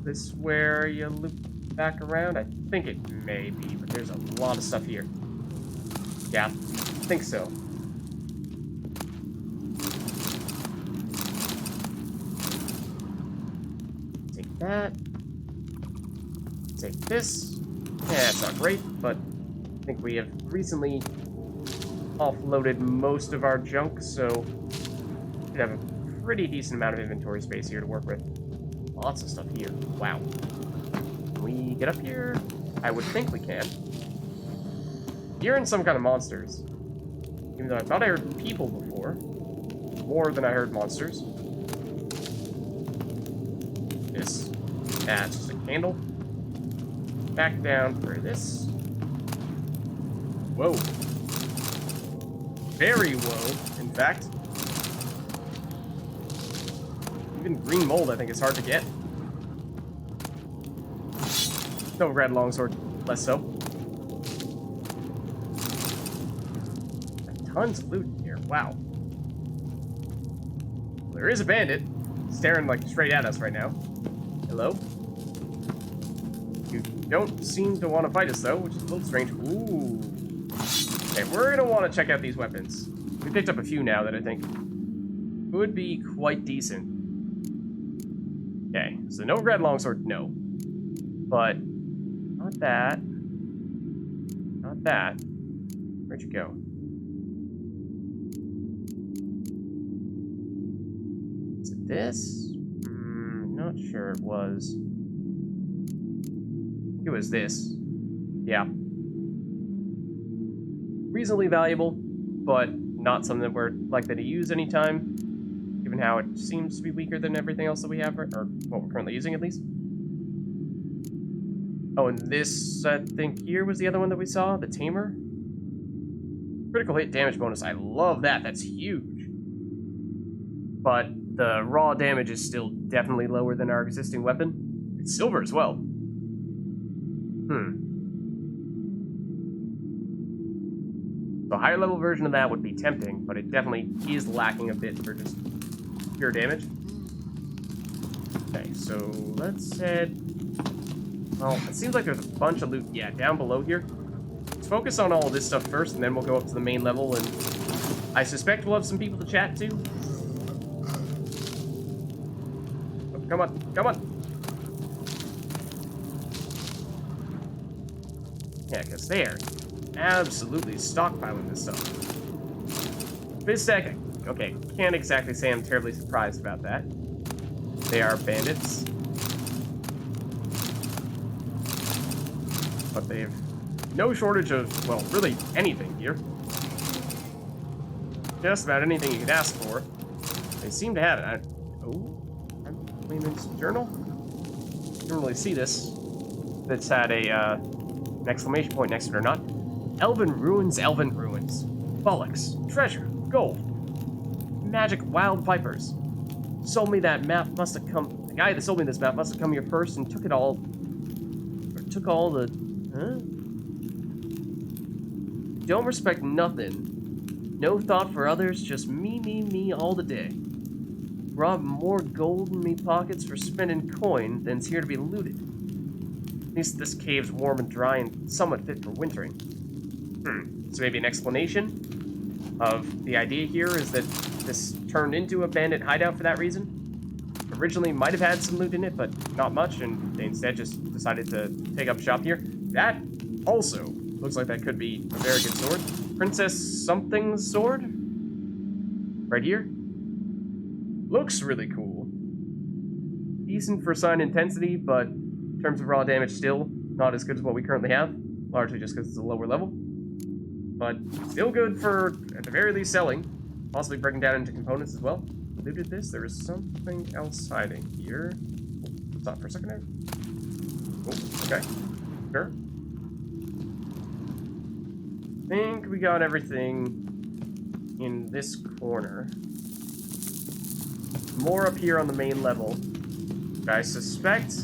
this where you loop back around? I think it may be, but there's a lot of stuff here. Yeah, I think so. Take that. Take this. Yeah, it's not great, but I think we have recently offloaded most of our junk, so we should have a pretty decent amount of inventory space here to work with. Lots of stuff here. Wow. Can we get up here? I would think we can. Hearing some kind of monsters. Even though I thought I heard people before. More than I heard monsters. This. That's just a candle. Back down for this. Whoa. Very low, in fact. Even green mold, I think, is hard to get. No red longsword, less so. Tons of loot here, wow. There is a bandit staring like straight at us right now. Hello? You don't seem to want to fight us though, which is a little strange. Ooh. Okay, we're gonna want to check out these weapons. We picked up a few now that I think would be quite decent. Okay, so no red longsword, no. But not that. Not that. Where'd you go? Is it this? Not sure it was. It was this. Yeah. Reasonably valuable, but not something that we're likely to use anytime, given how it seems to be weaker than everything else that we have, or what we're currently using at least. Oh, and this, I think, here was the other one that we saw, the Tamer. Critical hit damage bonus, I love that, that's huge. But the raw damage is still definitely lower than our existing weapon. It's silver as well. The higher level version of that would be tempting, but it definitely is lacking a bit for just pure damage. Okay, so let's head... Well, it seems like there's a bunch of loot, yeah, down below here. Let's focus on all of this stuff first, and then we'll go up to the main level, and I suspect we'll have some people to chat to. Oh, come on, come on! Yeah, because they are absolutely stockpiling this stuff. Biztech, okay, can't exactly say I'm terribly surprised about that. They are bandits. But they've no shortage of, well, really anything here. Just about anything you could ask for. They seem to have it. Clean's journal? Didn't really see this. It's had a, an exclamation point next to it or not. Elven ruins, bollocks, treasure, gold, magic wild vipers. Sold me that map must have come. The guy that sold me this map must have come here first and took it all. Or took all the. Huh? Don't respect nothing. No thought for others, just me all the day. Rob more gold in me pockets for spending coin than's here to be looted. At least this cave's warm and dry and somewhat fit for wintering. So maybe an explanation of the idea here is that this turned into a bandit hideout for that reason. Originally might have had some loot in it, but not much, and they instead just decided to take up shop here. That also looks like that could be a very good sword. Princess something's sword? Right here. Looks really cool. Decent for sign intensity, but in terms of raw damage still not as good as what we currently have. Largely just because it's a lower level. But still good for, at the very least, selling. Possibly breaking down into components as well. Looted this. There is something else hiding here. Oh, stop for a second there. Oh, okay. Sure. I think we got everything in this corner. More up here on the main level. Which I suspect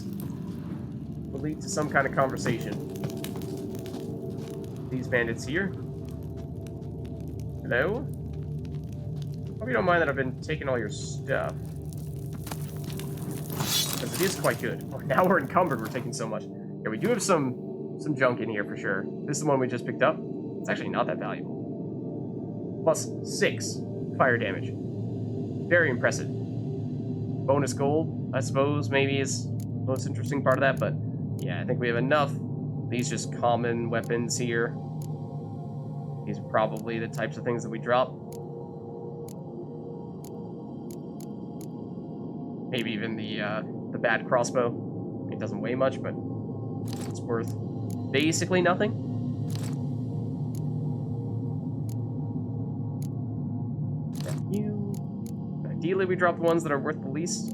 will lead to some kind of conversation. These bandits here. Hello? Hope you don't mind that I've been taking all your stuff. Because because it is quite good. Oh, now we're encumbered. We're taking so much. Yeah, we do have some junk in here for sure. This is the one we just picked up. It's actually not that valuable. Plus 6 fire damage. Very impressive. Bonus gold, I suppose, maybe is the most interesting part of that, but yeah, I think we have enough. These just common weapons here. These are probably the types of things that we drop. Maybe even the bad crossbow. It doesn't weigh much, but it's worth basically nothing. Ideally, we drop the ones that are worth the least.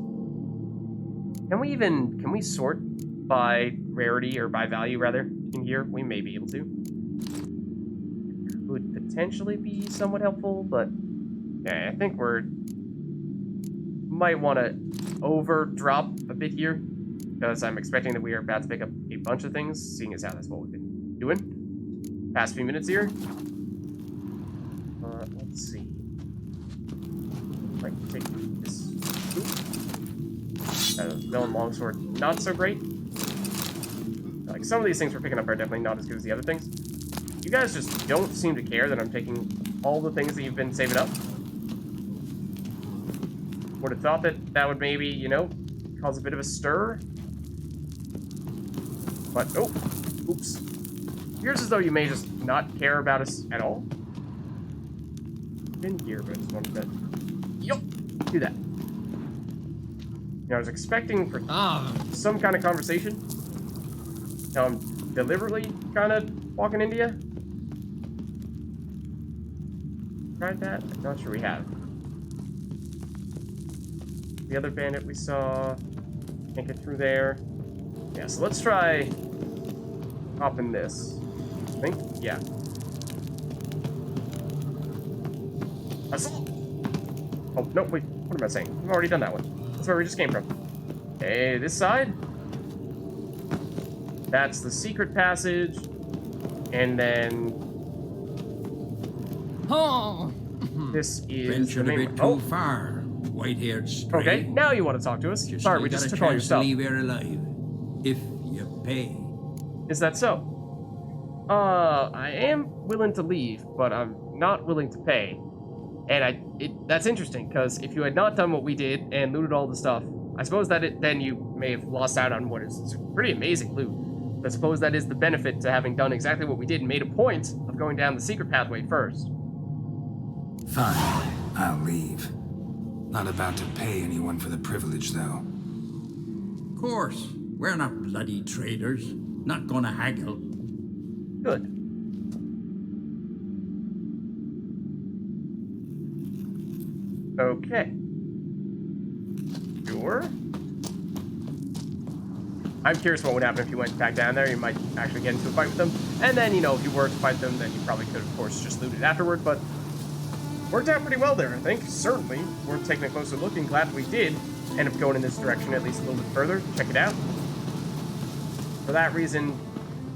Can we sort by rarity, or by value, rather, in here? We may be able to. Could potentially be somewhat helpful, but yeah, I think might want to over-drop a bit here, because I'm expecting that we are about to pick up a bunch of things, seeing as how that's what we've been doing past few minutes here. Let's see. Like, take this. Melon longsword, not so great. Like, some of these things we're picking up are definitely not as good as the other things. You guys just don't seem to care that I'm taking all the things that you've been saving up. Would have thought that would maybe, you know, cause a bit of a stir. But, oh, oops. Appears as though you may just not care about us at all. In here, but I just wanted to, do that. You know, I was expecting for some kind of conversation. Now I'm deliberately kind of walking into you. Tried that? I'm not sure we have. The other bandit we saw, can't get through there. Yeah, so let's try popping this. I think, yeah. Assault! Oh, no, wait, what am I saying? I've already done that one. That's where we just came from. Okay, this side. That's the secret passage. And then... Oh! This is ventured the a main... bit too far. White-haired stray. Okay, now you want to talk to us. Sorry, we just took all your stuff. leave here alive, if you pay. Is that so? I am willing to leave, but I'm not willing to pay. And that's interesting, because if you had not done what we did and looted all the stuff, I suppose that then you may have lost out on what is pretty amazing loot. I suppose that is the benefit to having done exactly what we did and made a point of going down the secret pathway first. Fine, I'll leave. Not about to pay anyone for the privilege, though. Of course, we're not bloody traders. Not gonna haggle. Good. Okay. Sure. I'm curious what would happen if you went back down there. You might actually get into a fight with them. And then, you know, if you were to fight them, then you probably could, of course, just loot it afterward. But worked out pretty well there, I think. Certainly worth taking a closer look, and glad we did end up going in this direction at least a little bit further. Check it out. For that reason,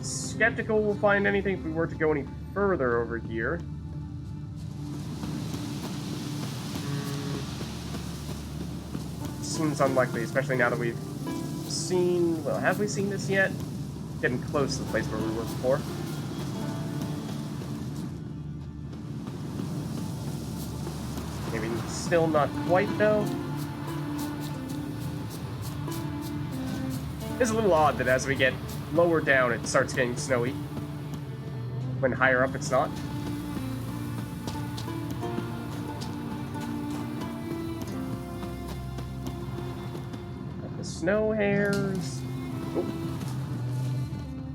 skeptical we'll find anything if we were to go any further over here. Seems unlikely, especially now that we've seen... Well, have we seen this yet? Getting close to the place where we were before. Maybe still not quite, though. It's a little odd that as we get lower down, it starts getting snowy. When higher up, it's not. Got the snow hares. Oh.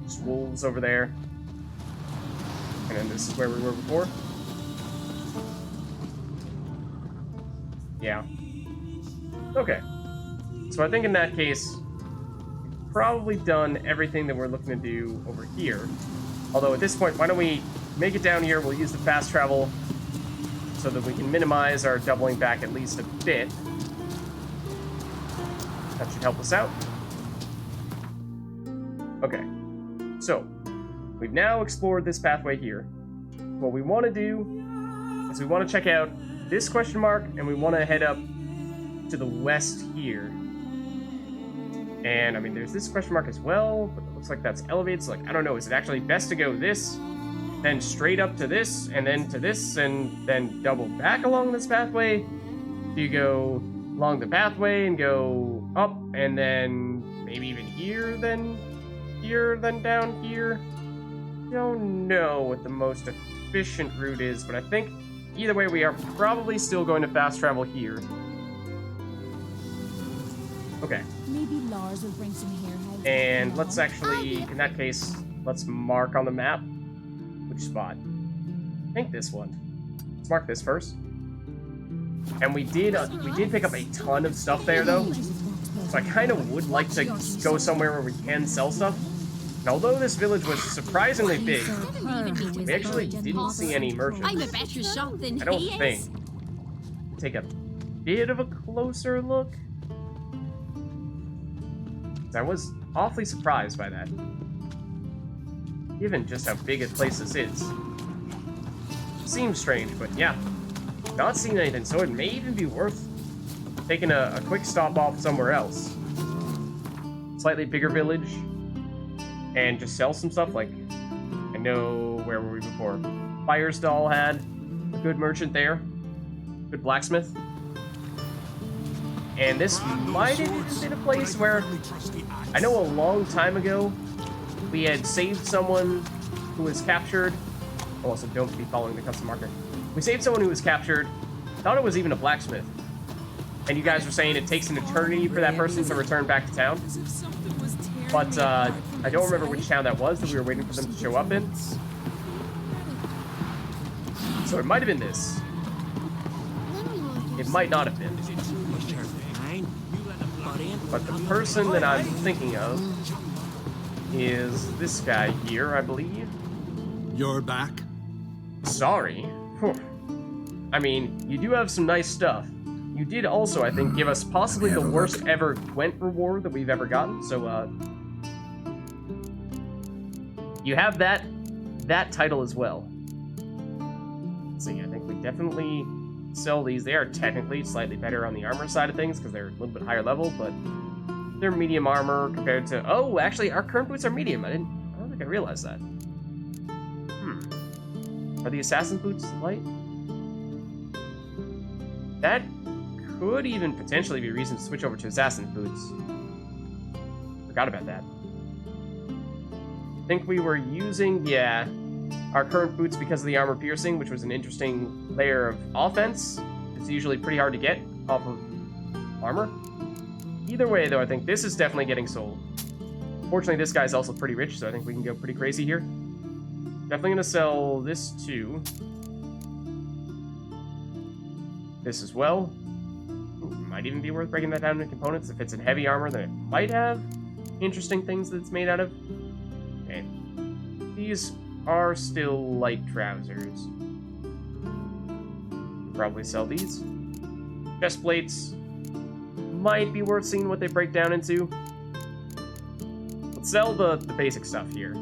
Just wolves over there. And then this is where we were before. Yeah. Okay. So I think in that case, we've probably done everything that we're looking to do over here. Although at this point, why don't we make it down here? We'll use the fast travel so that we can minimize our doubling back at least a bit. That should help us out. Okay. So, we've now explored this pathway here. What we want to do is we want to check out this question mark, and we want to head up to the west here. And, I mean, there's this question mark as well, but it looks like that's elevated, so, like, I don't know, is it actually best to go this, then straight up to this, and then to this, and then double back along this pathway? Do you go along the pathway and go up, and then maybe even here, then down here? Don't know what the most efficient route is, but I think either way we are probably still going to fast travel here. Okay. Maybe Lars will bring some hair heads. And let's actually, in that case, let's mark on the map which spot. I think this one. Let's mark this first. And we did pick up a ton of stuff there, though. So I kind of would like to go somewhere where we can sell stuff. And although this village was surprisingly big, we actually didn't see any merchants. I'm a better shot than I don't he think. is. Take a bit of a closer look. I was awfully surprised by that, given just how big a place this is. Seems strange, but yeah, not seeing anything, so it may even be worth taking a quick stop off somewhere else. Slightly bigger village, and just sell some stuff. Like, I know, where were we before? Firestall had a good merchant there, good blacksmith. And this might have been a place where, I know a long time ago, we had saved someone who was captured. Also, don't be following the custom marker. We saved someone who was captured. Thought it was even a blacksmith. And you guys were saying it takes an eternity for that person to return back to town. But I don't remember which town that was that we were waiting for them to show up in. So it might have been this. It might not have been. But the person that I'm thinking of is this guy here, I believe. You're back? Sorry. Whew. I mean, you do have some nice stuff. You did also, I think, give us possibly the worst ever Gwent reward that we've ever gotten. So, you have that title as well. Let's see, I think we definitely sell these. They are technically slightly better on the armor side of things because they're a little bit higher level, but they're medium armor compared to... Oh, actually, our current boots are medium. I don't think I realized that. Are the assassin boots light? That could even potentially be a reason to switch over to assassin boots. Forgot about that. I think we were using, yeah, our current boots because of the armor piercing, which was an interesting layer of offense. It's usually pretty hard to get off of armor. Either way, though, I think this is definitely getting sold. Fortunately, this guy's also pretty rich, so I think we can go pretty crazy here. Definitely gonna sell this too. This as well. Ooh, might even be worth breaking that down into components. If it's in heavy armor, then it might have interesting things that it's made out of. Okay. These are still light trousers. Probably sell these. Chest plates. Might be worth seeing what they break down into. Let's sell the basic stuff here.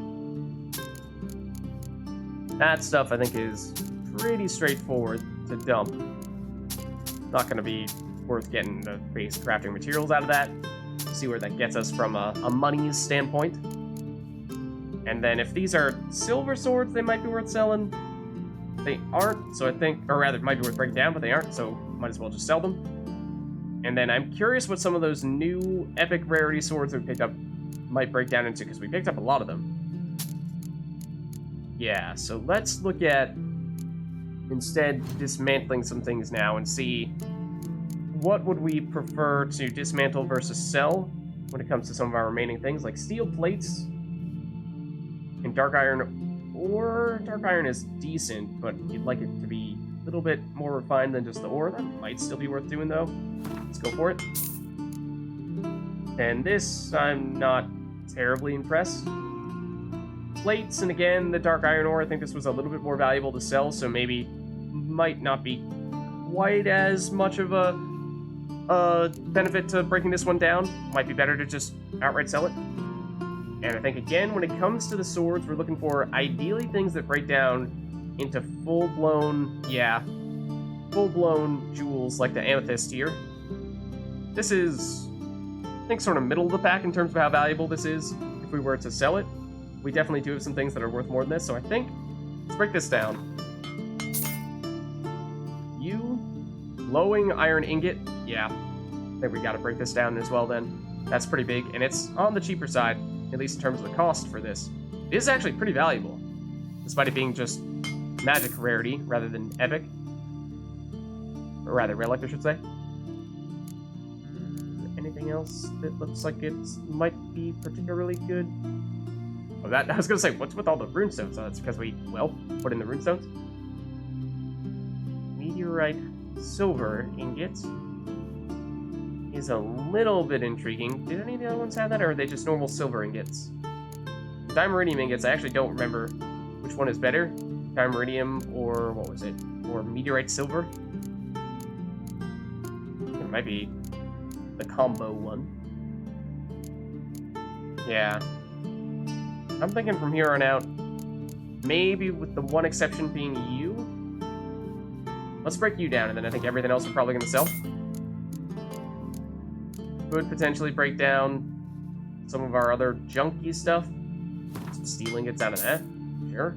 That stuff, I think, is pretty straightforward to dump. Not going to be worth getting the base crafting materials out of that. See where that gets us from a money's standpoint. And then if these are silver swords, they might be worth selling. They aren't, so I think... Or rather, it might be worth breaking down, but they aren't, so might as well just sell them. And then I'm curious what some of those new epic rarity swords we picked up might break down into, because we picked up a lot of them. Yeah, so let's look at instead dismantling some things now and see what would we prefer to dismantle versus sell when it comes to some of our remaining things, like steel plates and dark iron. Or dark iron is decent, but you'd like it to be a little bit more refined than just the ore. That might still be worth doing, though. Let's go for it. And this, I'm not terribly impressed. Plates, and again, the dark iron ore, I think this was a little bit more valuable to sell, so maybe might not be quite as much of a benefit to breaking this one down. Might be better to just outright sell it. And I think, again, when it comes to the swords, we're looking for ideally things that break down into full-blown jewels like the Amethyst here. This is think sort of middle of the pack in terms of how valuable this is. If we were to sell it, we definitely do have some things that are worth more than this. So I think let's break this down. You, glowing iron ingot. Yeah, I think we got to break this down as well. Then that's pretty big, and it's on the cheaper side, at least in terms of the cost for this. It is actually pretty valuable, despite it being just magic rarity rather than epic. Or rather, relic, I should say. Anything else that looks like it might be particularly good? Oh, that I was gonna say, what's with all the runestones? Oh, that's because we, well, put in the runestones. Meteorite silver ingot is a little bit intriguing. Did any of the other ones have that, or are they just normal silver ingots? Dimeridium ingots, I actually don't remember which one is better. Dimeridium or, what was it? Or meteorite silver? It might be the combo one. Yeah. I'm thinking from here on out, maybe with the one exception being you. Let's break you down, and then I think everything else we're probably going to sell. Could potentially break down some of our other junky stuff. Some steel ingots out of that. Sure.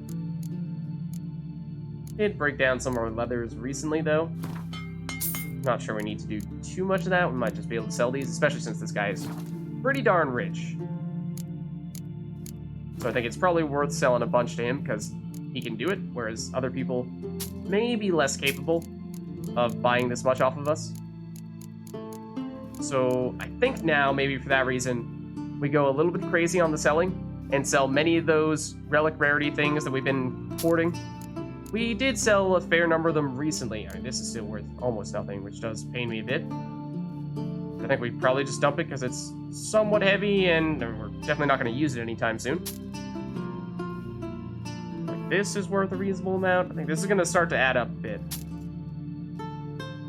Did break down some of our leathers recently, though. Not sure we need to do too much of that. We might just be able to sell these, especially since this guy is pretty darn rich. So I think it's probably worth selling a bunch to him, because he can do it, whereas other people may be less capable of buying this much off of us. So I think now, maybe for that reason, we go a little bit crazy on the selling and sell many of those relic rarity things that we've been hoarding. We did sell a fair number of them recently. I mean, this is still worth almost nothing, which does pain me a bit. I think we probably just dump it because it's somewhat heavy and we're definitely not going to use it anytime soon. Like, this is worth a reasonable amount. I think this is going to start to add up a bit.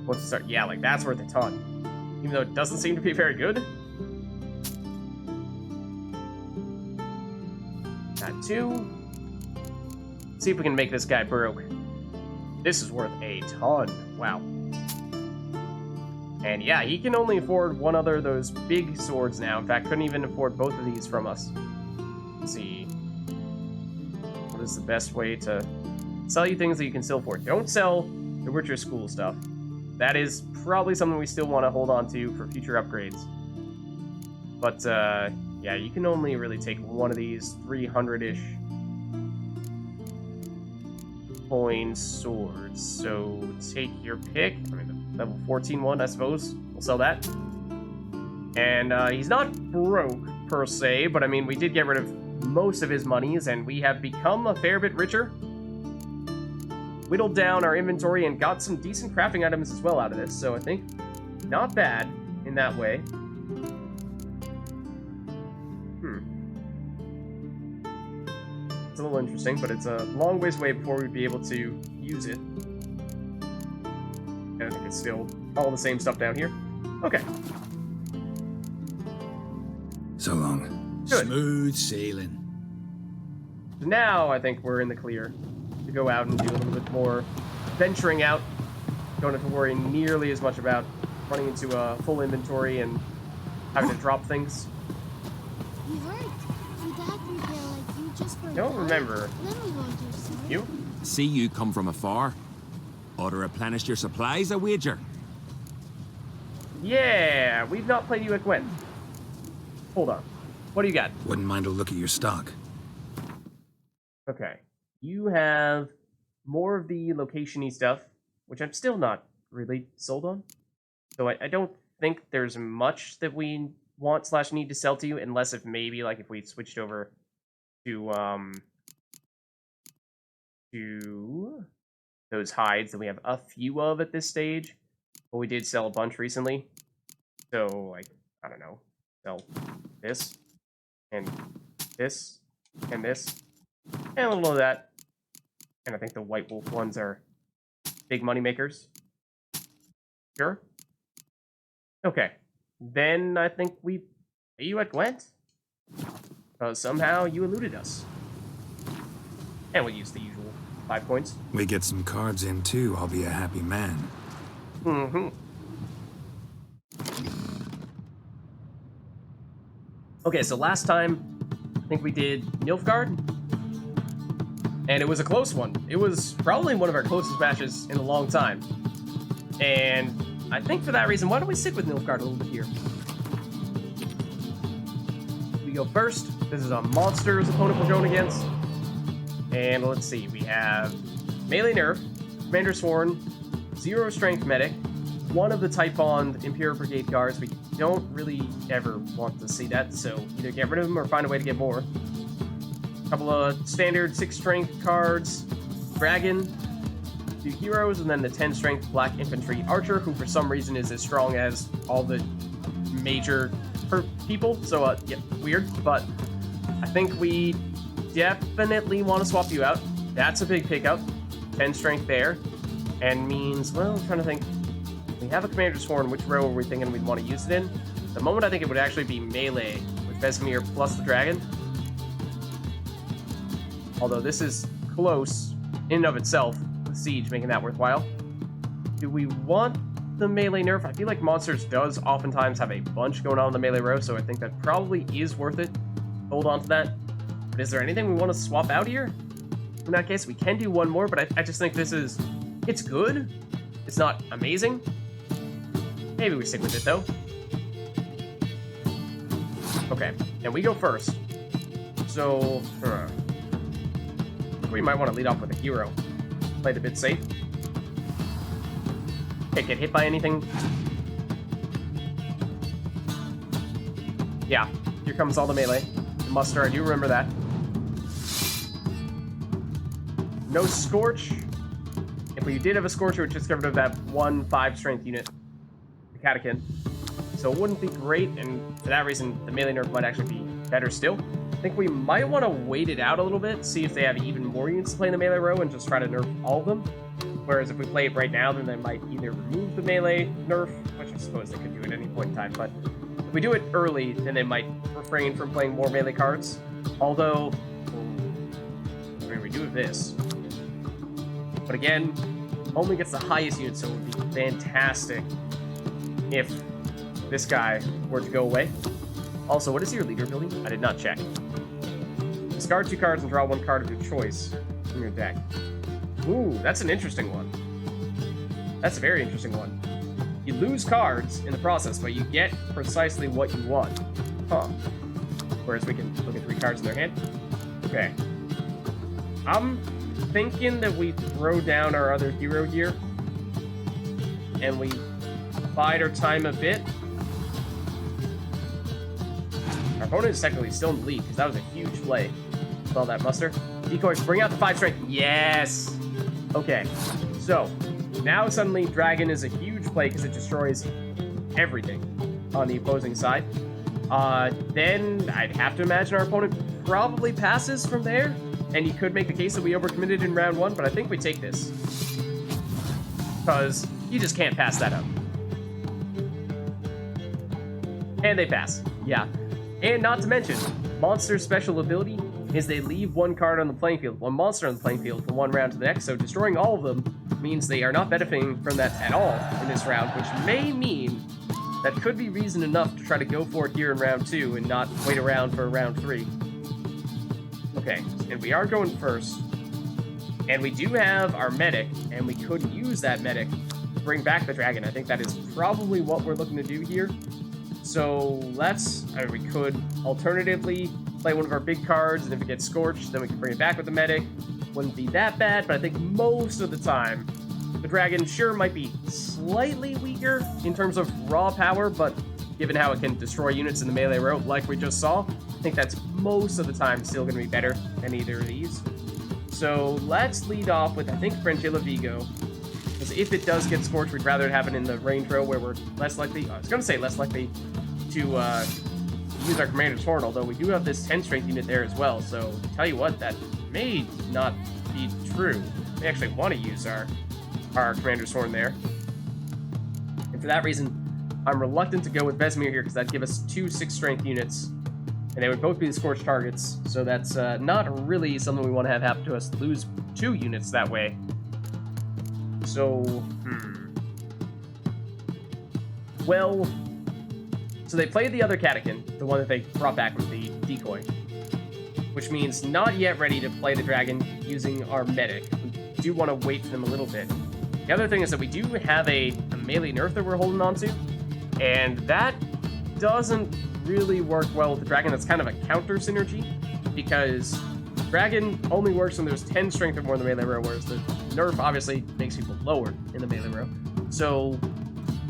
Once it start, yeah, like that's worth a ton. Even though it doesn't seem to be very good. That too. See if we can make this guy broke. This is worth a ton. Wow. And yeah, he can only afford one other of those big swords now. In fact, couldn't even afford both of these from us. Let's see. What is the best way to sell you things that you can still afford? Don't sell the Witcher School stuff. That is probably something we still want to hold on to for future upgrades. But, yeah, you can only really take one of these 300-ish coin swords. So take your pick. I mean, the level 14 one, I suppose. We'll sell that. And he's not broke, per se, but I mean, we did get rid of most of his monies, and we have become a fair bit richer. Whittled down our inventory and got some decent crafting items as well out of this, so I think not bad in that way. It's a little interesting, but it's a long ways away before we'd be able to use it. And I think it's still all the same stuff down here. Okay. So long. Good. Smooth sailing. So now I think we're in the clear to go out and do a little bit more venturing out. Don't have to worry nearly as much about running into a full inventory and having to drop things. You hurt. Your dad repair like you just for Don't remember. Then we won't do so. You? See you come from afar. Ought to replenish your supplies, I wager. Yeah, we've not played you at Gwen. Hold on. What do you got? Wouldn't mind a look at your stock. Okay. You have more of the location-y stuff, which I'm still not really sold on. So I don't think there's much that we want / need to sell to you, unless if maybe like if we switched over to those hides that we have a few of at this stage. But we did sell a bunch recently. So like, I don't know, sell this and this and this and a little of that. And I think the White Wolf ones are big money makers. Sure. Okay. Then I think we pay you at Gwent. Because somehow you eluded us. And we'll use the usual 5 points. We get some cards in too, I'll be a happy man. Mm-hmm. Okay, so last time, I think we did Nilfgaard, and it was a close one. It was probably one of our closest matches in a long time. And I think for that reason, why don't we stick with Nilfgaard a little bit here? We go first. This is a monster's opponent we're going against. And let's see, we have melee nerf, Commander's Horn, 0 strength medic, one of the Type Bond Imperial Brigade guards. We don't really ever want to see that, so either get rid of them or find a way to get more. A couple of standard 6 strength cards, Dragon, 2 heroes, and then the 10 strength Black Infantry Archer, who for some reason is as strong as all the major people. So, yeah, weird, but I think we definitely want to swap you out. That's a big pickup. 10 strength there, and means, well, I'm trying to think. We have a Commander's Horn. Which row are we thinking we'd want to use it in? At the moment, I think it would actually be melee with Vesemir plus the Dragon. Although this is close in and of itself, the Siege making that worthwhile. Do we want the melee nerf? I feel like Monsters does oftentimes have a bunch going on in the melee row, so I think that probably is worth it. Hold on to that. But is there anything we want to swap out here? In that case, we can do one more, but I just think this is... It's good. It's not amazing. Maybe we stick with it, though. Okay, and we go first. So, we might want to lead off with a hero. Play it a bit safe. Can't get hit by anything. Yeah, here comes all the melee. The muster, I do remember that. No Scorch. If we did have a Scorch, we would just get rid of that 1 5-strength unit, the Catechin. So it wouldn't be great, and for that reason, the melee nerf might actually be better still. I think we might want to wait it out a little bit, see if they have even more units to play in the melee row, and just try to nerf all of them. Whereas if we play it right now, then they might either remove the melee nerf, which I suppose they could do at any point in time, but if we do it early, then they might refrain from playing more melee cards. Although, I mean, we do this. But again, only gets the highest unit, so it would be fantastic if this guy were to go away. Also, what is your leader ability? I did not check. Discard 2 cards and draw 1 card of your choice from your deck. Ooh, that's an interesting one. That's a very interesting one. You lose cards in the process, but you get precisely what you want. Huh. Whereas we can look at 3 cards in their hand. Okay. I'm thinking that we throw down our other hero here. And we bide our time a bit. Our opponent is technically still in the lead, because that was a huge play with all that muster. Decoys, bring out the 5 strength. Yes! Okay, so now suddenly Dragon is a huge play because it destroys everything on the opposing side. Then I'd have to imagine our opponent probably passes from there, and you could make the case that we overcommitted in round 1, but I think we take this. Because you just can't pass that up. And they pass, yeah. And not to mention, Monster's special ability is they leave 1 card on the playing field, 1 monster on the playing field from 1 round to the next, so destroying all of them means they are not benefiting from that at all in this round, which may mean that could be reason enough to try to go for it here in round 2 and not wait around for round 3. Okay, and we are going first, and we do have our medic, and we could use that medic to bring back the dragon. I think that is probably what we're looking to do here. So I mean, we could alternatively play one of our big cards, and if it gets scorched, then we can bring it back with the medic. Wouldn't be that bad, but I think most of the time, the dragon sure might be slightly weaker in terms of raw power, but given how it can destroy units in the melee row, like we just saw, I think that's most of the time still going to be better than either of these. So let's lead off with, I think, Frangilla Vigo. Because if it does get scorched, we'd rather have it in the range row where we're less likely, I was going to say less likely to use our Commander's Horn, although we do have this 10 strength unit there as well, so tell you what, that may not be true. We actually want to use our Commander's Horn there. And for that reason, I'm reluctant to go with Vesemir here, because that'd give us 2 6 strength units, and they would both be the scorched targets, so that's not really something we want to have happen to us, lose 2 units that way. So, well, So they played the other catechin, the one that they brought back with the decoy, which means not yet ready to play the dragon using our medic. We do want to wait for them a little bit. The other thing is that we do have a melee nerf that we're holding on to, and that doesn't really work well with the dragon. That's kind of a counter synergy, because dragon only works when there's 10 strength or more in the melee row, whereas the nerf obviously makes people lower in the melee row. So,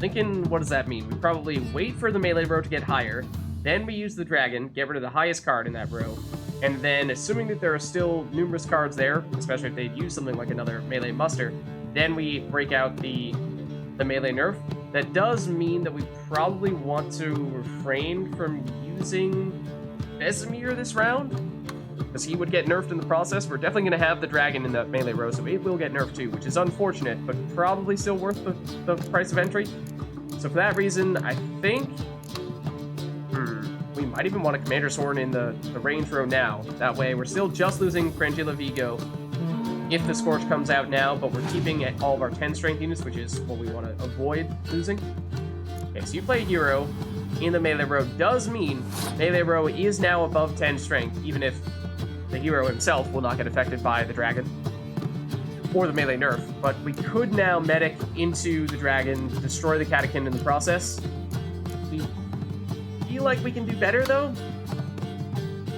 thinking, what does that mean? We probably wait for the melee row to get higher, then we use the dragon, get rid of the highest card in that row, and then, assuming that there are still numerous cards there, especially if they'd use something like another melee muster, then we break out the melee nerf. That does mean that we probably want to refrain from using Vesemir this round, because he would get nerfed in the process. We're definitely going to have the dragon in that melee row, so it will get nerfed too, which is unfortunate, but probably still worth the price of entry. So for that reason, I think we might even want a Commander's Horn in the range row now. That way, we're still just losing Frangilla Vigo if the Scorch comes out now, but we're keeping all of our 10 strength units, which is what we want to avoid losing. Okay, so you play hero in the melee row does mean melee row is now above 10 strength, even if the hero himself will not get affected by the dragon or the melee nerf. But we could now medic into the dragon, destroy the catechin in the process. We feel like we can do better, though.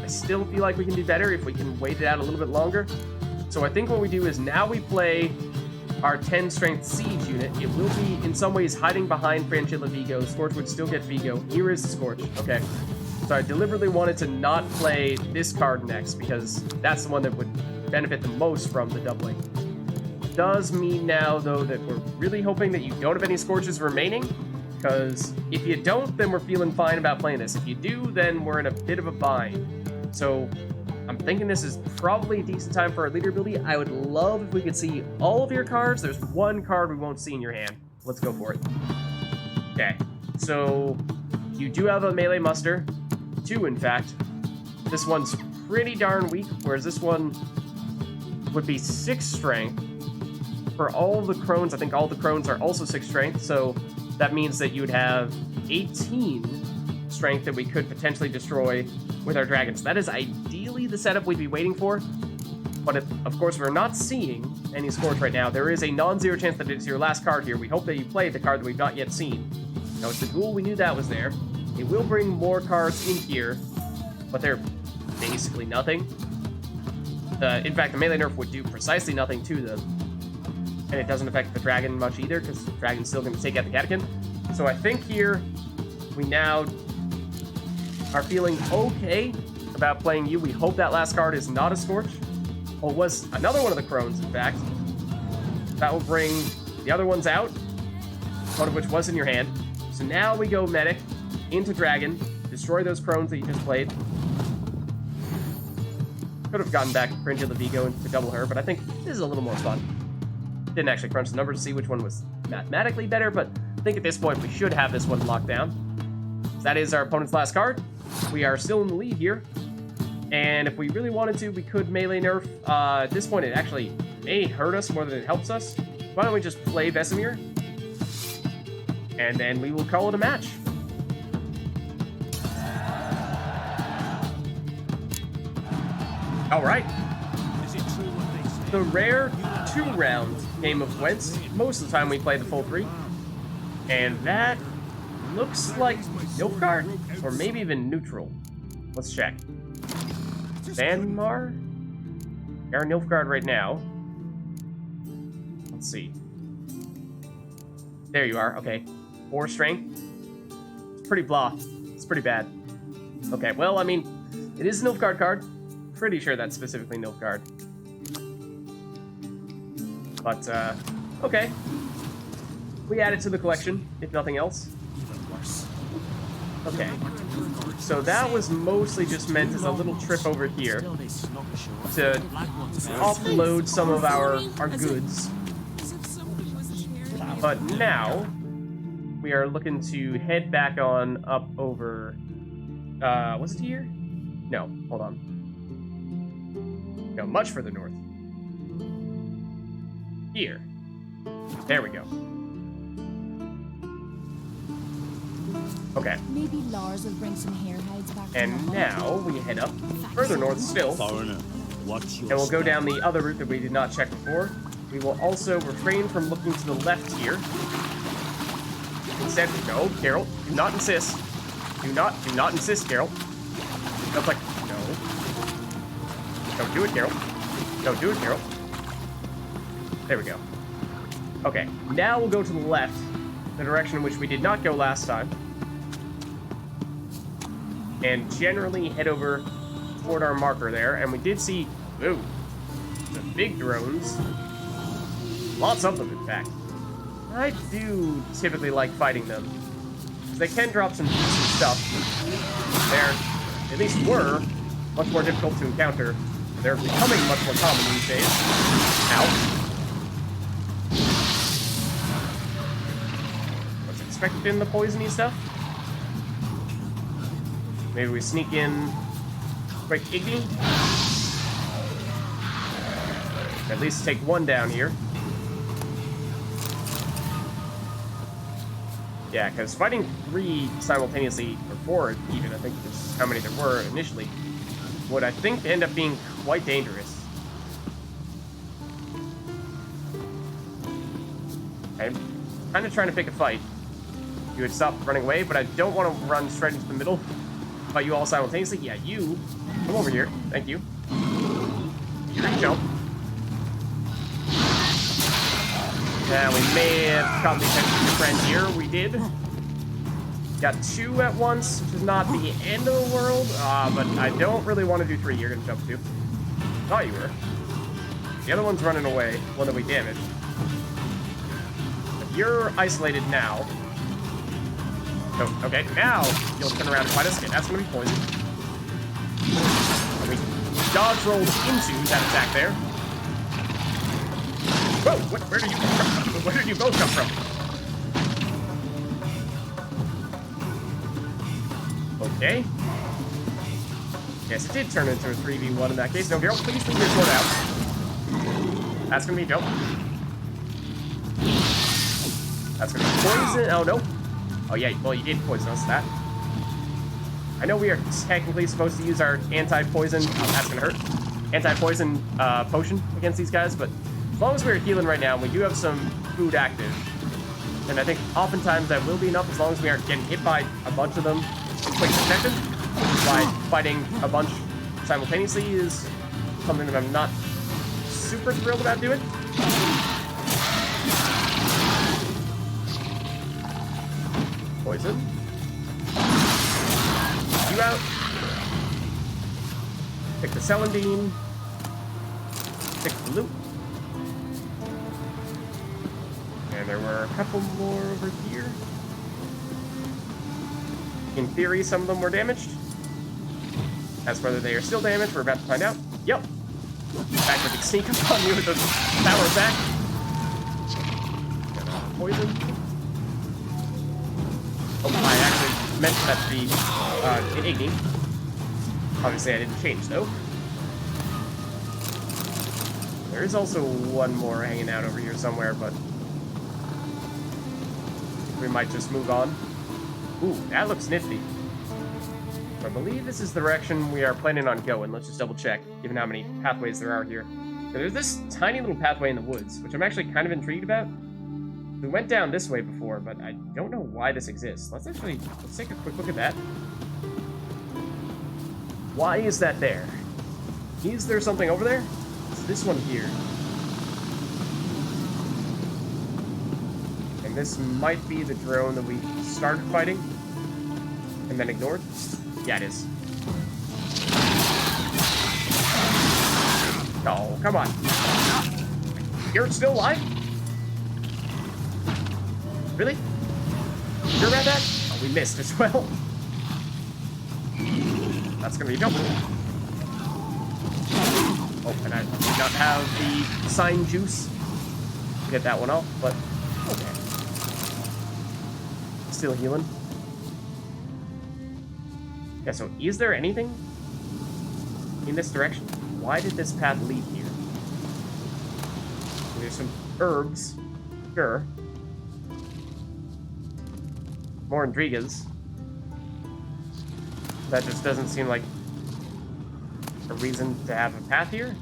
I still feel like we can do better if we can wait it out a little bit longer. So I think what we do is now we play our 10 strength siege unit. It will be in some ways hiding behind Frangilla Vigo. Scorch would still get Vigo. Here is the Scorch. Okay. So I deliberately wanted to not play this card next, because that's the one that would benefit the most from the doubling. Does mean now, though, that we're really hoping that you don't have any Scorches remaining, because if you don't, then we're feeling fine about playing this. If you do, then we're in a bit of a bind. So I'm thinking this is probably a decent time for our leader ability. I would love if we could see all of your cards. There's one card we won't see in your hand. Let's go for it. Okay, so you do have a melee muster. 2, in fact. This one's pretty darn weak, whereas this one would be 6 strength. For all the crones, I think all the crones are also 6 strength, so that means that you would have 18 strength that we could potentially destroy with our dragons. That is ideally the setup we'd be waiting for, but if, of course, we're not seeing any Scorch right now. There is a non-zero chance that it's your last card here. We hope that you play the card that we've not yet seen. Now, it's the Ghoul. We knew that was there. It will bring more cards in here, but they're basically nothing. In fact, the melee nerf would do precisely nothing to them, and it doesn't affect the dragon much either, because the dragon's still going to take out the catechin. So I think here we now are feeling okay about playing you. We hope that last card is not a Scorch. Or was another one of the crones, in fact. That will bring the other ones out, one of which was in your hand. So now we go medic into dragon, destroy those crones that you just played. Could have gotten back Frangilla Vigo to double her, but I think this is a little more fun. Didn't actually crunch the numbers to see which one was mathematically better, but I think at this point we should have this one locked down. So that is our opponent's last card. We are still in the lead here, and if we really wanted to, we could melee nerf. At this point, it actually may hurt us more than it helps us. Why don't we just play Vesemir, and then we will call it a match. All right. The rare 2-round game of Wentz. Most of the time we play the full 3, and that looks like Nilfgaard, or maybe even neutral. Let's check. Vanmar? We are Nilfgaard right now. Let's see. There you are. Okay. 4 strength. It's pretty blah. It's pretty bad. Okay, well, I mean, it is a Nilfgaard card. Pretty sure that's specifically Nilfgaard. But, okay. We add it to the collection, if nothing else. Okay. So that was mostly just meant as a little trip over here to offload some of our goods. But now, we are looking to head back on up over... was it here? No, hold on. No, much further north. Here. There we go. Okay. Maybe Lars will bring some hair hides back from And the hunt. now we head up further north still. Foreigner, what's your And we'll go step? down the other route that we did not check before. We will also refrain from looking to the left here. Instead, no, Carol, do not insist. Do not insist, Carol. That's like, no. Don't do it, Carol. Don't do it, Carol. There we go. Okay, now we'll go to the left, the direction in which we did not go last time. And generally head over toward our marker there, and we did see, ooh, the big drones. Lots of them, in fact. I do typically like fighting them, because they can drop some decent stuff. They're, at least were, much more difficult to encounter. They're becoming much more common these days. Ow. What's expected in the poisony stuff? Maybe we sneak in quick Iggy. At least take one down here. Yeah, because fighting 3 simultaneously, or 4 even, I think is how many there were initially, would I think end up being quite dangerous. I'm kind of trying to pick a fight. You would stop running away, but I don't want to run straight into the middle. Fight you all simultaneously? Yeah, you. Come over here. Thank you. Here you jump. Yeah, we may have caught the attention of your friend here. We did. Got 2 at once, which is not the end of the world, but I don't really want to do 3. You're going to jump 2. Thought you were. The other one's running away, one that we damaged. But you're isolated now. Oh, okay, now you'll turn around and fight us. Okay, that's going to be poison. And we dodge rolled into that attack there. Whoa, where did you come from? Where did you both come from? Okay. Yes, it did turn into a 3v1 in that case. No, Geralt, please leave your sword out. That's gonna be dope. That's gonna be poison. Oh, no. Oh, yeah, well, you did poison us, that. I know we are technically supposed to use our anti-poison. Oh, that's gonna hurt. Anti-poison potion against these guys, but as long as we're healing right now, we do have some food active. And I think oftentimes that will be enough as long as we aren't getting hit by a bunch of them in quick succession. Why fighting a bunch simultaneously is something that I'm not super thrilled about doing. Poison. You out. Pick the Celandine. Pick the loot. And there were a couple more over here. In theory, some of them were damaged. As whether they are still damaged, we're about to find out. Yep. In fact, we can sneak up on you with the power attack. Poison. Oh, I actually meant that to be an Igni. Obviously, I didn't change, though. There is also one more hanging out over here somewhere, but we might just move on. Ooh, that looks nifty. I believe this is the direction we are planning on going. Let's just double check, given how many pathways there are here. So there's this tiny little pathway in the woods, which I'm actually kind of intrigued about. We went down this way before, but I don't know why this exists. Let's take a quick look at that. Why is that there? Is there something over there? It's this one here. And this might be the drone that we started fighting and then ignored. Yeah, it is. Oh, come on. You're still alive? Really? Sure about that? Oh, we missed as well. That's gonna be dope. Oh, and I did not have the sign juice to get that one off, but okay. Still healing. Yeah, so is there anything in this direction? Why did this path lead here? There's some herbs. Sure. more intrigas. That just doesn't seem like a reason to have a path here.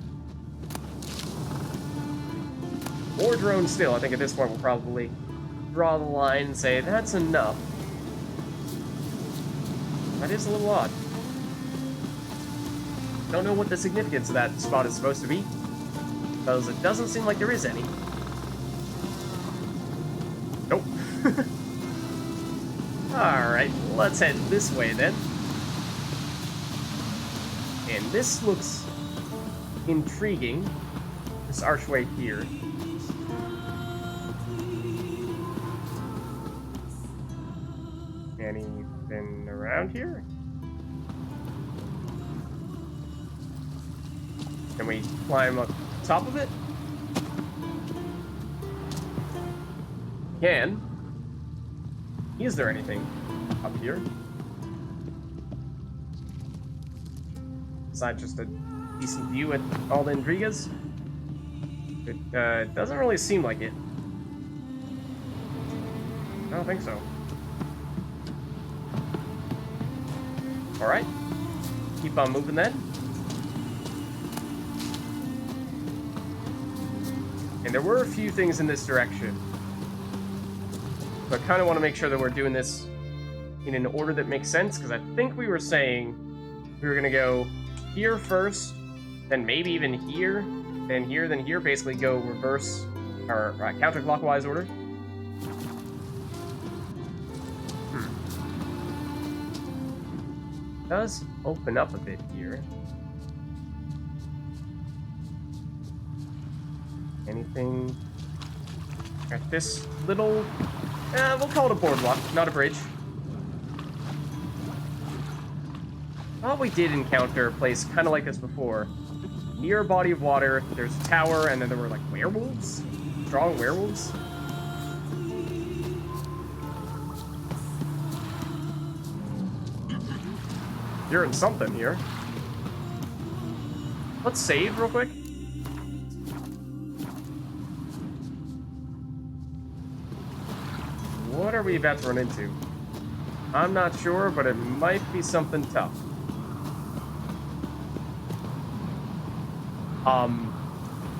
Or drone still. I think at this point we'll probably draw the line and say, that's enough. That is a little odd. Don't know what the significance of that spot is supposed to be, because it doesn't seem like there is any. Nope. Alright, let's head this way then. And this looks intriguing. This archway here. Anything around here? Can we climb up top of it? Can. Is there anything up here? Besides just a decent view at all the intrigas? It doesn't really seem like it. I don't think so. Alright. Keep on moving then. And there were a few things in this direction. So I kind of want to make sure that we're doing this in an order that makes sense, because I think we were saying we were going to go here first, then maybe even here, then here, basically go reverse, or counterclockwise order. It does open up a bit here. Anything at this little, we'll call it a boardwalk, not a bridge. Thought we did encounter a place kind of like this before. Near a body of water, there's a tower, and then there were like werewolves? Strong werewolves? Hearing something here. Let's save real quick. What are we about to run into? I'm not sure, but it might be something tough.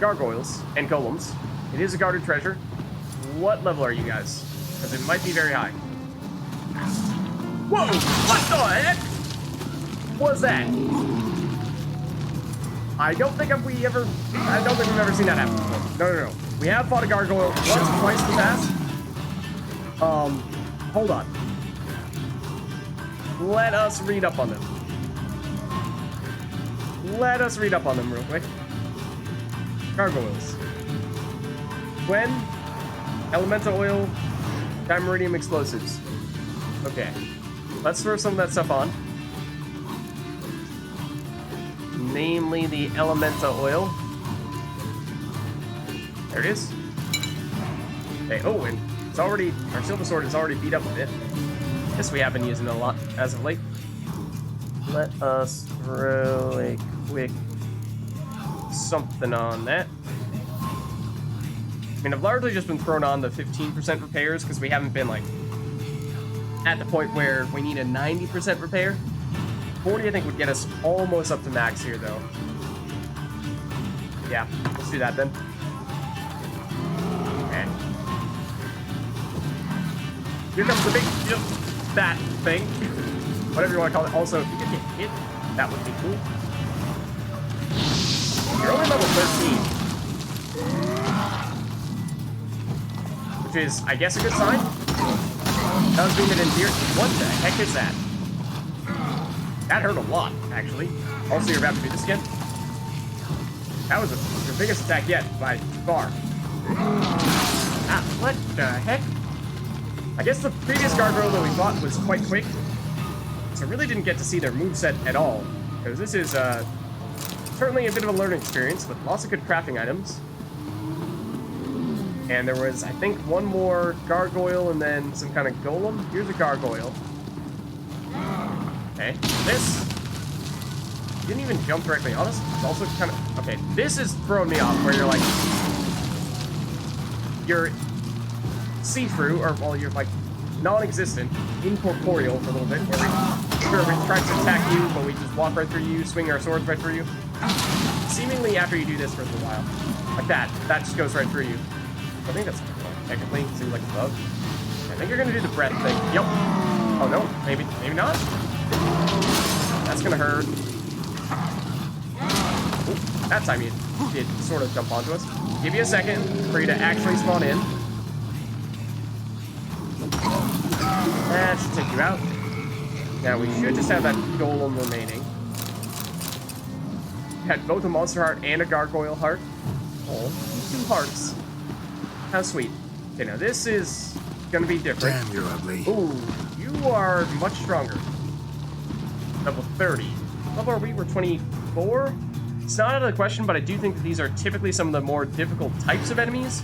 Gargoyles and Golems. It is a guarded treasure. What level are you guys? Because it might be very high. Whoa! What the heck was that? I don't think we've ever seen that happen before. No. We have fought a gargoyle once or twice in the past. Hold on. Let us read up on them. Real quick. Gargoyles. When? Elemental oil. Dimeridium explosives. Okay. Let's throw some of that stuff on. Namely the elemental oil. There it is. Okay, oh, and it's already, our silver sword is already beat up a bit. This we have been using a lot as of late. Let us throw a quick something on that. I mean, I've largely just been thrown on the 15% repairs because we haven't been, like, at the point where we need a 90% repair. 40, I think, would get us almost up to max here, though. Yeah, let's do that then. Okay. Here comes the big, that thing. Whatever you want to call it. Also, if you could get hit, that would be cool. You're only level 13. Which is, I guess, a good sign. That was being an endear. What the heck is that? That hurt a lot, actually. Also, you're about to do this again. That was your biggest attack yet, by far. Ah, what the heck? I guess the previous gargoyle that we fought was quite quick, so really didn't get to see their moveset at all. Because this is certainly a bit of a learning experience with lots of good crafting items. And there was, I think, one more gargoyle and then some kind of golem. Here's a gargoyle. Okay, this didn't even jump directly on us. It's also kind of, okay, this is throwing me off where you're like, you're see-through, or well, you're like non-existent, incorporeal for a little bit, where we try to attack you, but we just walk right through you, swing our swords right through you. Seemingly after you do this for a little while. Like that just goes right through you. I think that's technically seems like a bug. I think you're gonna do the breath thing. Yep. Oh no, maybe not. That's gonna hurt. Ooh, that time you did sort of jump onto us. Give you a second for you to actually spawn in. That should take you out. Now we should just have that golem remaining. Had both a monster heart and a gargoyle heart. Oh, 2 hearts. How sweet. Okay, now this is gonna be different. Damn, you're ugly. Ooh, you are much stronger. Level 30. What level are we? We're 24? It's not out of the question, but I do think that these are typically some of the more difficult types of enemies.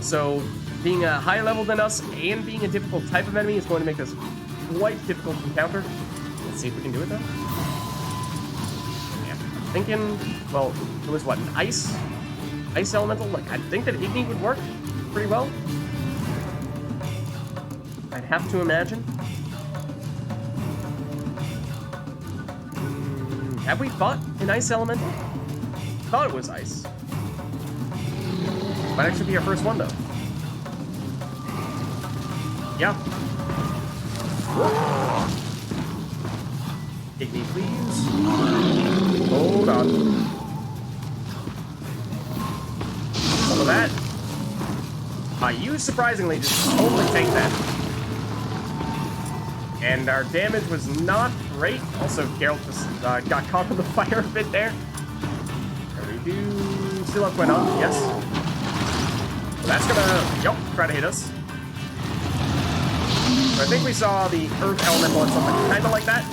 So, being a higher level than us and being a difficult type of enemy is going to make this quite difficult to encounter. Let's see if we can do it, though. Yeah, I'm thinking, well, it was what, an ice elemental? Like, I think that Igni would work pretty well. I'd have to imagine. Have we fought an ice elemental? Thought it was ice. Might actually be our first one, though. Yeah. Igni, please. Hold on. Some of that. You surprisingly just totally take that. And our damage was not great. Also, Geralt just got caught on the fire a bit there. And we do still have Gwen on, yes. So that's gonna, try to hit us. So I think we saw the Earth Elemental and something kind of like that.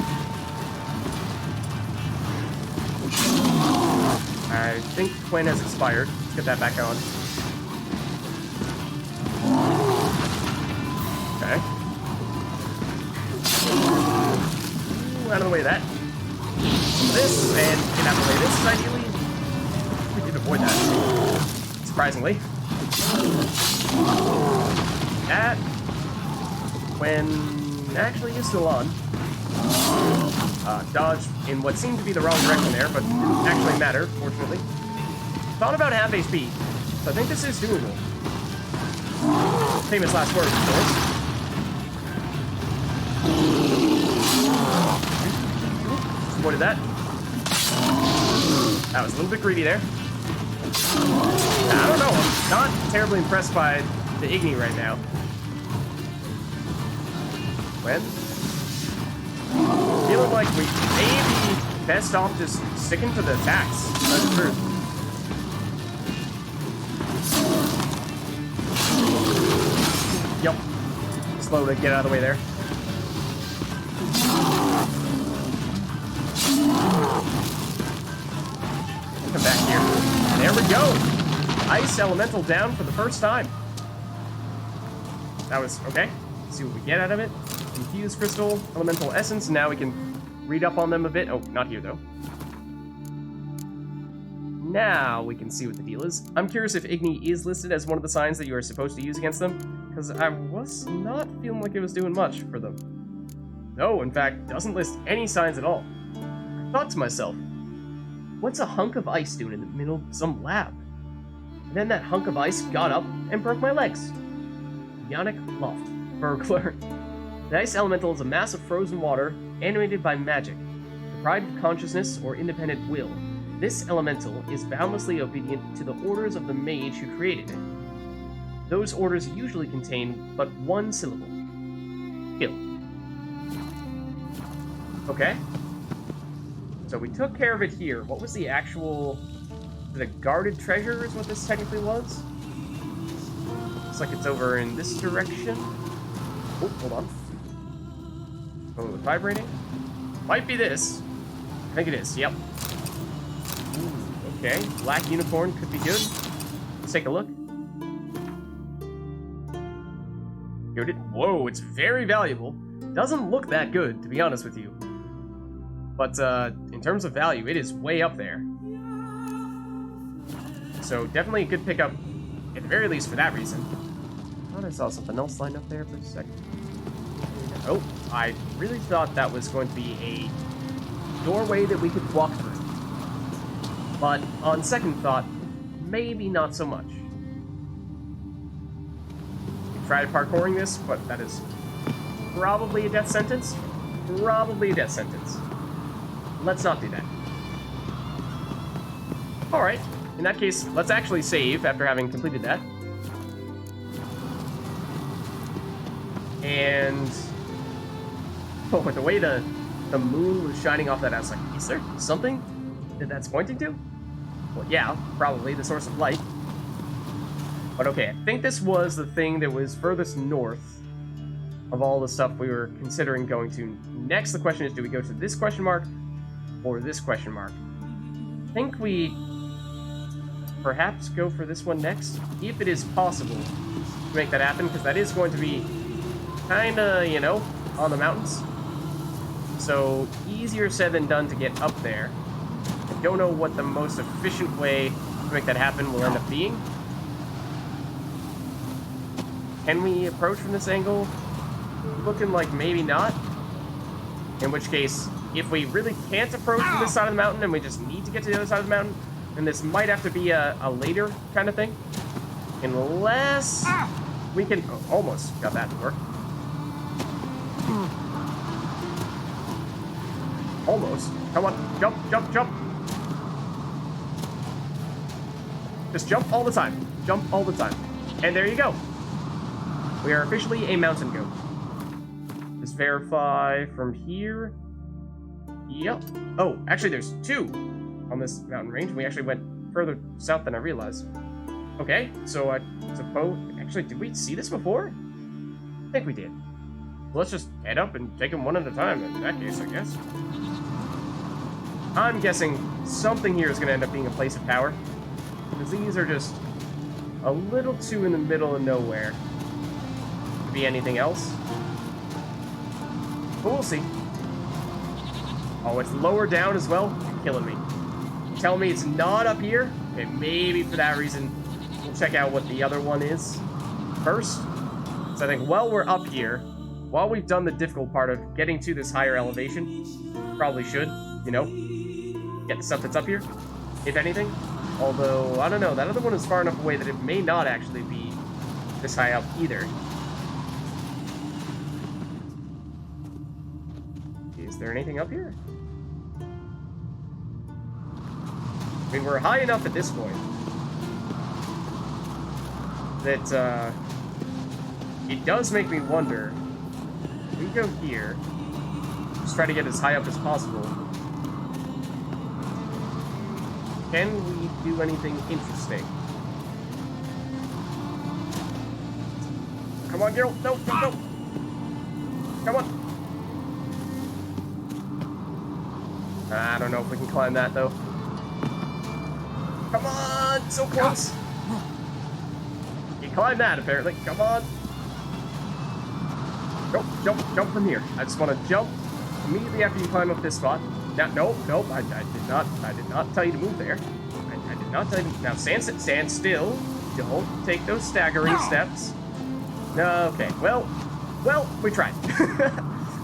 I think Gwen has expired. Let's get that back on. Okay. Ooh, out of the way of that. This, and get out of the way of this, ideally. We did avoid that. Surprisingly. That, when actually is still on. Dodge in what seemed to be the wrong direction there, but didn't actually matter, fortunately. Thought about half HP, so I think this is doable. Famous last words, of course. Avoided that. That was a little bit greedy there. I don't know. I'm not terribly impressed by the Igni right now. When? Feeling like we may be best off just sticking to the attacks. That's true. Yep. Slow to get out of the way there. Come back here. There we go. Ice Elemental down for the first time. That was okay. Let's see what we get out of it. Infuse Crystal, Elemental Essence. Now we can read up on them a bit. Oh, not here though. Now we can see what the deal is. I'm curious if Igni is listed as one of the signs that you are supposed to use against them, because I was not feeling like it was doing much for them. No, in fact, doesn't list any signs at all. I thought to myself, what's a hunk of ice doing in the middle of some lab? And then that hunk of ice got up and broke my legs. Yannick Loft, burglar. The ice elemental is a mass of frozen water animated by magic, deprived of consciousness or independent will. This elemental is boundlessly obedient to the orders of the mage who created it. Those orders usually contain but one syllable. Kill. Okay. So we took care of it here. What was the actual... The guarded treasure is what this technically was? Looks like it's over in this direction. Oh, hold on. Oh, vibrating? Might be this. I think it is, yep. Ooh, okay, black unicorn could be good. Let's take a look. Here it is. Whoa, it's very valuable. Doesn't look that good, to be honest with you. But in terms of value, it is way up there. So definitely a good pickup, at the very least for that reason. I thought I saw something else lined up there for a second. Oh, I really thought that was going to be a doorway that we could walk through. But on second thought, maybe not so much. We tried parkouring this, but that is probably a death sentence. Probably a death sentence. Let's not do that. Alright, in that case, let's actually save after having completed that. And... oh, with the way the moon was shining off that, I was like, is there something that that's pointing to? Well, yeah, probably the source of light. But okay, I think this was the thing that was furthest north of all the stuff we were considering going to. Next, the question is, do we go to this question mark or this question mark? I think we perhaps go for this one next, if it is possible to make that happen, because that is going to be kind of, you know, on the mountains. So, easier said than done to get up there. I don't know what the most efficient way to make that happen will end up being. Can we approach from this angle? Looking like maybe not. In which case, if we really can't approach from this side of the mountain and we just need to get to the other side of the mountain, then this might have to be a later kind of thing. Unless we can... oh, almost got that to work. Almost. Come on. Jump, jump, jump. Just jump all the time. Jump all the time. And there you go. We are officially a mountain goat. Just verify from here. Yep. Oh, actually there's two on this mountain range. We actually went further south than I realized. Okay, so I suppose... actually, did we see this before? I think we did. Let's just head up and take them one at a time in that case, I guess. I'm guessing something here is going to end up being a place of power. Because these are just a little too in the middle of nowhere to be anything else. But we'll see. Oh, it's lower down as well? You're killing me. Tell me it's not up here? Okay, maybe for that reason, we'll check out what the other one is first. So I think while we're up here, while we've done the difficult part of getting to this higher elevation, probably should, you know, get the stuff that's up here, if anything. Although, I don't know, that other one is far enough away that it may not actually be this high up either. Is there anything up here? I mean, we're high enough at this point that, it does make me wonder, if we go here, just try to get as high up as possible, can we do anything interesting? Come on, Geralt! No, no, no! Come on! I don't know if we can climb that, though. Come on! So close! You climb that, apparently. Come on! Jump, jump, jump from here. I just want to jump immediately after you climb up this spot. Now, nope, I did not tell you to move there. I did not tell you to... now, stand still. Don't take those staggering steps. Okay, well, we tried.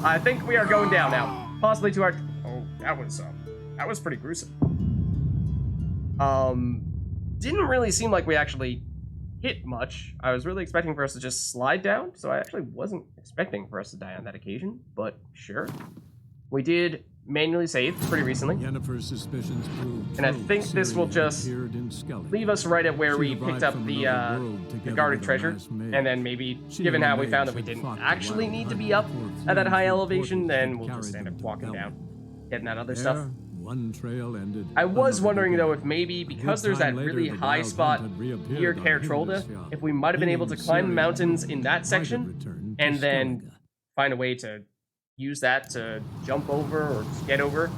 I think we are going down now. Possibly to our... oh, that was pretty gruesome. Didn't really seem like we actually hit much. I was really expecting for us to just slide down, so I actually wasn't expecting for us to die on that occasion, but sure. We did manually save pretty recently, Yennefer's suspicions proved and I true. think this will just leave us right at where we picked up the guarded treasure, and then maybe, given how we found that we didn't actually need to be up at that high elevation, then we'll just end up walking down, getting that other stuff. One trail ended. I was wondering, though, if maybe, because there's that really high spot near Caer Trolda, if we might have been able to climb the mountains in that section, and then find a way to use that to jump over or just get over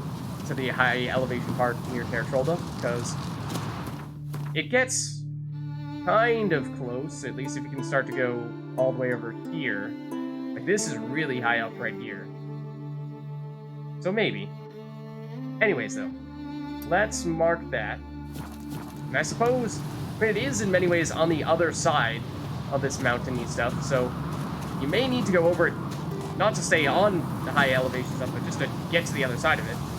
to the high elevation part near Caer Trolda, because it gets kind of close, at least if you can start to go all the way over here. Like, this is really high up right here. So maybe. Anyways, though, let's mark that. And I suppose, I mean, it is in many ways on the otty side of this mountainy stuff, so you may need to go over it Not to stay on the high elevation stuff, but just to get to the other side of it.